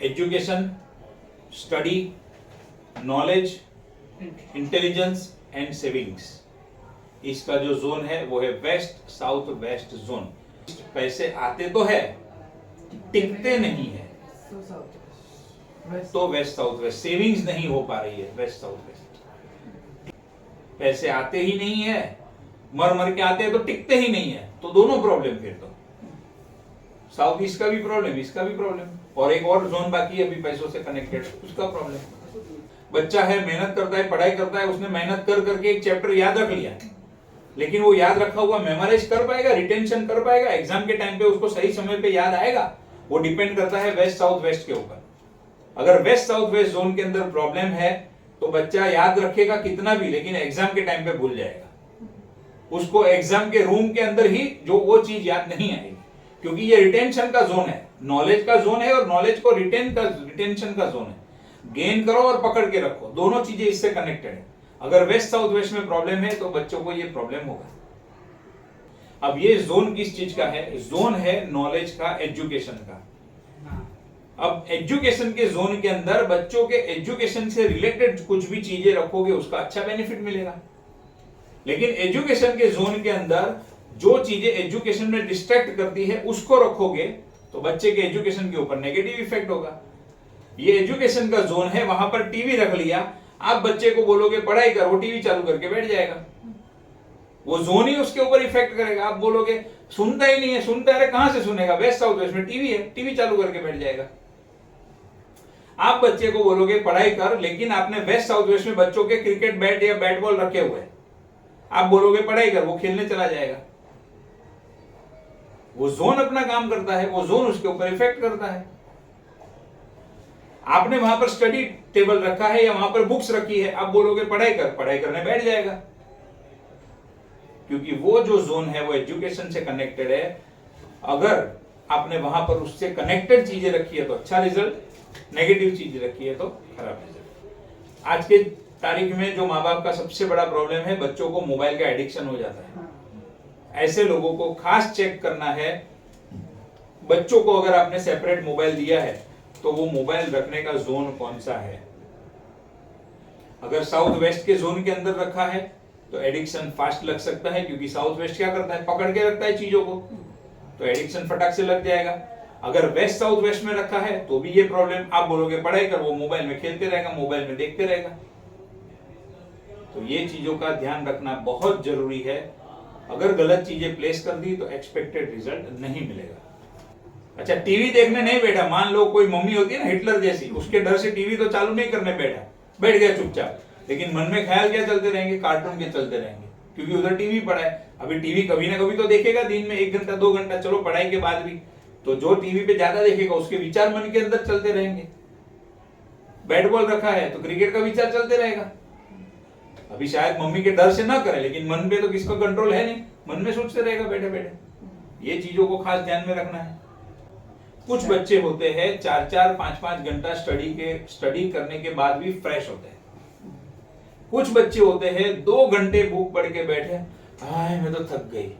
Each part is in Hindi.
Education, study, knowledge, intelligence and savings. इसका जो जोन है वो है वेस्ट साउथ वेस्ट जोन। पैसे आते तो है, टिकते नहीं है, तो वेस्ट साउथ वेस्ट। सेविंग्स नहीं हो पा रही है वेस्ट साउथ वेस्ट। पैसे आते ही नहीं है, मर मर के आते हैं तो टिकते ही नहीं है, तो दोनों प्रॉब्लम। फिर तो साउथ ईस्ट का भी प्रॉब्लम, इसका भी प्रॉब्लम, और एक और जोन बाकी है अभी पैसों से कनेक्टेड, उसका प्रॉब्लम। बच्चा है, मेहनत करता है, पढ़ाई करता है, उसने मेहनत कर करके एक चैप्टर याद रख लिया, लेकिन वो याद रखा हुआ मेमोराइज कर पाएगा, रिटेंशन कर पाएगा, एग्जाम के टाइम पे उसको सही समय पे याद आएगा, वो डिपेंड करता है वेस्ट साउथ वेस्ट के ऊपर। अगर वेस्ट साउथ वेस्ट जोन के अंदर प्रॉब्लम है तो बच्चा याद रखेगा कितना भी, लेकिन एग्जाम के टाइम पे भूल जाएगा। उसको एग्जाम के रूम के अंदर ही जो वो चीज याद नहीं आएगी, क्योंकि ये रिटेंशन का जोन है, नॉलेज का जोन है, और नॉलेज को रिटेंशन का जोन है। गेन करो और पकड़ के रखो, दोनों चीजें इससे कनेक्टेड है। अगर वेस्ट साउथ वेस्ट में प्रॉब्लम है तो बच्चों को ये प्रॉब्लम होगा। अब ये जोन किस चीज का है? जोन है नॉलेज का, एजुकेशन का। अब एजुकेशन के जोन के अंदर बच्चों के एजुकेशन से रिलेटेड कुछ भी चीजें रखोगे, उसका अच्छा बेनिफिट मिलेगा। लेकिन एजुकेशन के जोन के अंदर जो चीजें एजुकेशन में डिस्ट्रैक्ट करती है उसको रखोगे तो बच्चे के एजुकेशन के ऊपर नेगेटिव इफेक्ट होगा। ये एजुकेशन का जोन है, वहां पर टीवी रख लिया, आप बच्चे को बोलोगे पढ़ाई कर, वो टीवी चालू करके बैठ जाएगा। वो जोन ही उसके ऊपर इफेक्ट करेगा। आप बोलोगे सुनता ही नहीं है, सुनता है, कहां से सुनेगा? वेस्ट साउथ वेस्ट में टीवी है, टीवी चालू करके बैठ जाएगा। आप बच्चे को बोलोगे पढ़ाई कर, लेकिन आपने वेस्ट साउथ वेस्ट में बच्चों के क्रिकेट बैट या बैट बॉल रखे हुए, आप बोलोगे पढ़ाई कर, वो खेलने चला जाएगा। वो जोन अपना काम करता है, वो जोन उसके ऊपर इफेक्ट करता है। आपने वहां पर स्टडी टेबल रखा है या वहां पर बुक्स रखी है, आप बोलोगे पढ़ाई कर, पढ़ाई करने बैठ जाएगा, क्योंकि वो जो जोन है वो एजुकेशन से कनेक्टेड है। अगर आपने वहां पर उससे कनेक्टेड चीजें रखी है तो अच्छा रिजल्ट, नेगेटिव चीजें रखी है तो खराब रिजल्ट। आज के तारीख में जो माँ बाप का सबसे बड़ा प्रॉब्लम है, बच्चों को मोबाइल का एडिक्शन हो जाता है। ऐसे लोगों को खास चेक करना है। बच्चों को अगर आपने सेपरेट मोबाइल दिया है तो वो मोबाइल रखने का जोन कौन सा है। अगर साउथ वेस्ट के जोन के अंदर रखा है तो एडिक्शन फास्ट लग सकता है, क्योंकि साउथ वेस्ट क्या करता है, पकड़ के रखता है चीजों को, तो एडिक्शन फटाक से लग जाएगा। अगर वेस्ट साउथ वेस्ट में रखा है तो भी ये प्रॉब्लम, आप बोलोगे पढ़ाई कर, वो मोबाइल में खेलते रहेगा, मोबाइल में देखते रहेगा। तो ये चीजों का ध्यान रखना बहुत जरूरी है। अगर गलत चीजें प्लेस कर दी तो एक्सपेक्टेड रिजल्ट नहीं मिलेगा। अच्छा, टीवी देखने नहीं बैठा, मान लो कोई मम्मी होती है ना हिटलर जैसी, उसके डर से टीवी तो चालू नहीं करने बैठ गया चुपचाप, लेकिन मन में ख्याल क्या चलते रहेंगे, कार्टून के चलते रहेंगे, क्योंकि उधर टीवी पड़ा है। अभी टीवी कभी ना कभी तो देखेगा, दिन में 1 घंटा 2 घंटा, चलो पढ़ाई के बाद भी, तो जो टीवी पे ज्यादा देखेगा उसके विचार मन के अंदर चलते रहेंगे। बैट बॉल रखा है तो क्रिकेट का विचार चलते रहेगा। अभी शायद मम्मी के डर से ना करे, लेकिन मन पे तो किसका कंट्रोल है नहीं, मन में सोचते रहेगा बैठे बैठे। ये चीजों को खास ध्यान में रखना है। कुछ बच्चे होते हैं 4-4 5-5 घंटा स्टडी करने के बाद भी फ्रेश होते हैं। कुछ बच्चे होते हैं 2 घंटे बुक पढ़ के बैठे, हाय मैं तो थक गई,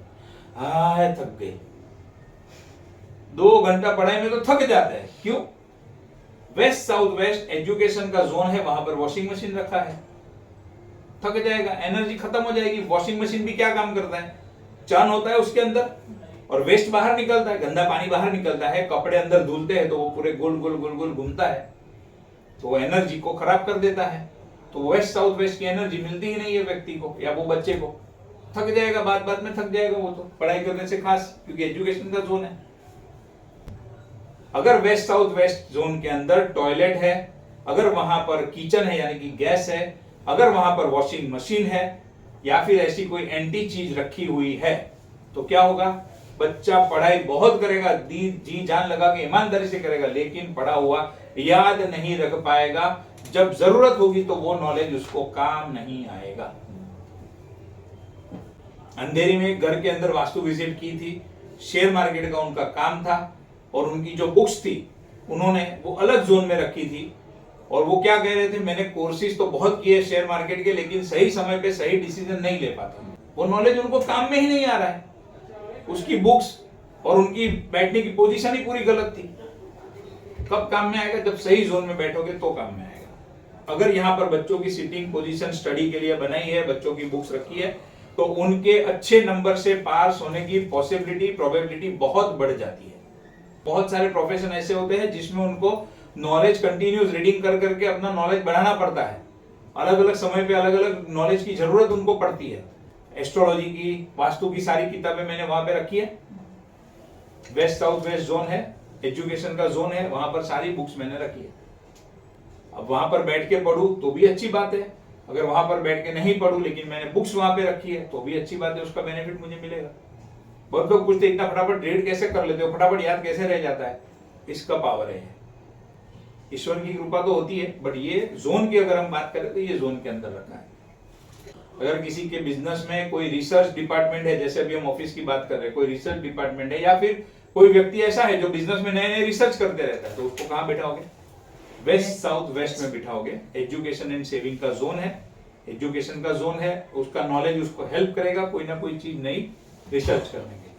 हाय थक गई। 2 घंटा पढ़ाई में तो थक जाते हैं। क्यों? वेस्ट साउथ वेस्ट एजुकेशन का जोन है, वहां पर वॉशिंग मशीन रखा है, थक जाएगा, एनर्जी खत्म हो जाएगी। वॉशिंग मशीन भी क्या काम करता है, चर्न होता है उसके अंदर और वेस्ट बाहर निकलता है, गंदा पानी बाहर निकलता है, कपड़े अंदर धुलते हैं तो वो पूरे गोल गोल गोल गोल घूमता है, तो वो एनर्जी को खराब कर देता है। तो वेस्ट साउथ वेस्ट की एनर्जी मिलती ही नहीं है व्यक्ति को या वो बच्चे को, थक जाएगा, बात में थक जाएगा वो तो पढ़ाई करने से, खास क्योंकि एजुकेशन का जोन है। अगर वेस्ट साउथ वेस्ट जोन के अंदर टॉयलेट है, अगर वहां पर किचन है यानी कि गैस है, अगर वहां पर वॉशिंग मशीन है या फिर ऐसी कोई एंटी चीज रखी हुई है, तो क्या होगा, बच्चा पढ़ाई बहुत करेगा, जी जान लगा के ईमानदारी से करेगा, लेकिन पढ़ा हुआ याद नहीं रख पाएगा। जब जरूरत होगी तो वो नॉलेज उसको काम नहीं आएगा। अंधेरी में घर के अंदर वास्तु विजिट की थी, शेयर मार्केट का उनका काम था, और उनकी जो बुक्स थी उन्होंने वो अलग जोन में रखी थी, और वो क्या कह रहे थे, मैंने कोर्सेज तो बहुत किए शेयर मार्केट के, लेकिन सही समय पे सही डिसीजन नहीं ले पाता। वो नॉलेज उनको काम में ही नहीं आ रहा है। उसकी बुक्स और उनकी बैठने की पोजीशन ही पूरी गलत थी। कब काम में आएगा? जब सही जोन में बैठोगे तो काम में आएगा। अगर यहाँ पर बच्चों की सिटिंग पोजीशन स्टडी के लिए बनाई है, बच्चों की बुक्स रखी है, तो उनके अच्छे नंबर से पास होने की पॉसिबिलिटी, प्रोबेबिलिटी बहुत बढ़ जाती है। बहुत सारे प्रोफेशन ऐसे होते हैं जिसमें उनको नॉलेज कंटिन्यूस रीडिंग कर करके अपना नॉलेज बढ़ाना पड़ता है। अलग अलग समय पे अलग अलग नॉलेज की जरूरत उनको पड़ती है। एस्ट्रोलॉजी की, वास्तु की सारी किताबें मैंने वहां पे रखी है। वेस्ट साउथ वेस्ट जोन है, एजुकेशन का जोन है, वहां पर सारी बुक्स मैंने रखी है। अब वहां पर बैठ के पढ़ूं तो भी अच्छी बात है, अगर वहां पर बैठ के नहीं पढ़ूं लेकिन मैंने बुक्स वहां पे रखी है तो भी अच्छी बात है, उसका बेनिफिट मुझे मिलेगा। बहुत लोग पूछते इतना फटाफट रीड कैसे कर लेते हो, फटाफट याद कैसे रह जाता है? इसका पावर है, ईश्वर की कृपा तो होती है, बट ये जोन की अगर हम बात करें तो ये जोन के अंदर रखा है। अगर किसी के बिजनेस में कोई रिसर्च डिपार्टमेंट है, जैसे अभी हम ऑफिस की बात कर रहे हैं, कोई रिसर्च डिपार्टमेंट है, या फिर कोई व्यक्ति ऐसा है जो बिजनेस में नए नए रिसर्च करते रहता है, तो उसको कहाँ बिठाओगे? वेस्ट साउथ वेस्ट में बिठाओगे। एजुकेशन एंड सेविंग का जोन है, एजुकेशन का जोन है, उसका नॉलेज उसको हेल्प करेगा कोई ना कोई चीज नई रिसर्च करने के लिए।